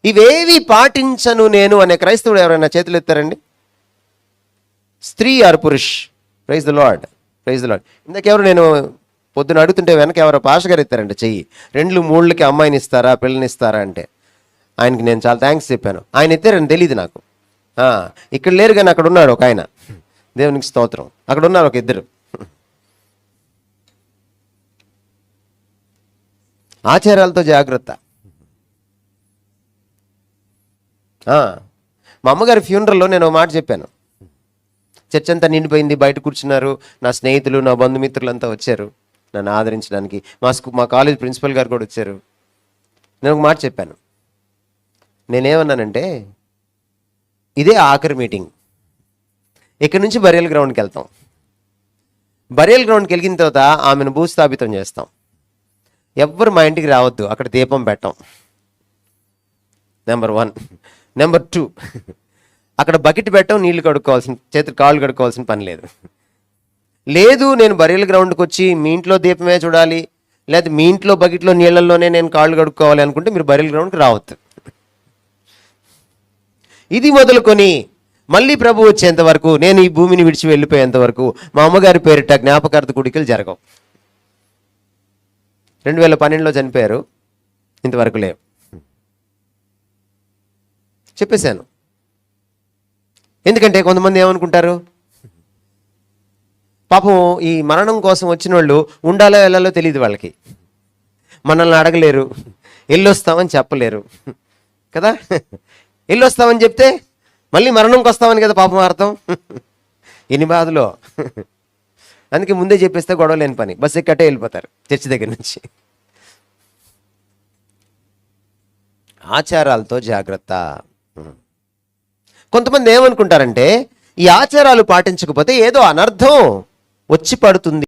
ఇవేవి పాటించను నేను అనే క్రైస్తవుడు ఎవరైనా చేతులు ఎత్తారండి? స్త్రీ ఆర్ పురుష్? Praise the lord, praise the lord. ఇందాకెవరు నేను పొద్దున అడుగుతుంటే వెనక ఎవరో పాష గారు ఎత్తారంట చెయ్యి. 2-3కి అమ్మాయిని ఇస్తారా పిల్లని ఇస్తారా అంటే ఆయనకి నేను చాలా థ్యాంక్స్ చెప్పాను. ఆయన ఎత్తారని తెలియదు నాకు. ఇక్కడ లేరు కానీ అక్కడ ఉన్నాడు ఒక ఆయన, దేవునికి స్తోత్రం. అక్కడ ఉన్నారు ఒక ఇద్దరు. ఆచారాలతో జాగ్రత్త. మా అమ్మగారి ఫ్యూనరల్లో నేను ఒక మాట చెప్పాను. చర్చ్ అంతా నిండిపోయింది, బయట కూర్చున్నారు. నా స్నేహితులు నా బంధుమిత్రులు అంతా వచ్చారు నన్ను ఆదరించడానికి. మా కాలేజ్ ప్రిన్సిపల్ గారు కూడా వచ్చారు. నేను ఒక మాట చెప్పాను. నేనేమన్నానంటే, ఇదే ఆఖరి మీటింగ్, ఇక్కడి నుంచి బరియల్ గ్రౌండ్కి వెళ్తాం. బరియల్ గ్రౌండ్కి వెళ్ళిన తర్వాత ఆమెను భూస్థాపితం చేస్తాం. ఎవ్వరు మా ఇంటికి రావద్దు, అక్కడ దీపం పెట్టాం. నెంబర్ 1. నెంబర్ 2, అక్కడ బకెట్ పెట్టాం, నీళ్లు కడుక్కోవాల్సిన, చేతులు కాళ్ళు కడుక్కోవాల్సిన పని లేదు. లేదు నేను బరియల్ గ్రౌండ్కి వచ్చి మీ ఇంట్లో దీపమే చూడాలి, లేదా మీ ఇంట్లో బకెట్లో నీళ్ళల్లోనే నేను కాళ్ళు కడుక్కోవాలి అనుకుంటే మీరు బరియల్ గ్రౌండ్కి రావద్దు. ఇది మొదలుకొని మళ్ళీ ప్రభు వచ్చేంత వరకు, నేను ఈ భూమిని విడిచి వెళ్ళిపోయేంత వరకు మా అమ్మగారి పేరిట జ్ఞాపకార్థ గుడికలు జరగవు. 2012లో చనిపోయారు, ఇంతవరకు లేవు. చెప్పేశాను. ఎందుకంటే కొంతమంది ఏమనుకుంటారు, పాపం ఈ మరణం కోసం వచ్చిన వాళ్ళు ఉండాలో వెళ్ళాలో తెలియదు వాళ్ళకి. మనల్ని అడగలేరు, వెళ్ళొస్తామని చెప్పలేరు కదా. వెళ్ళొస్తామని చెప్తే మళ్ళీ మరణంకి వస్తామని కదా పాపం అర్థం. ఎన్ని బాధలో. అందుకే ముందే చెప్పేస్తే గొడవ లేని పని, బస్సు ఎక్కటే వెళ్ళిపోతారు చర్చి దగ్గర నుంచి. ఆచారాలతో జాగ్రత్త. కొంతమంది ఏమనుకుంటారంటే, ఈ ఆచారాలు పాటించకపోతే ఏదో అనర్థం వచ్చి పడుతుంది.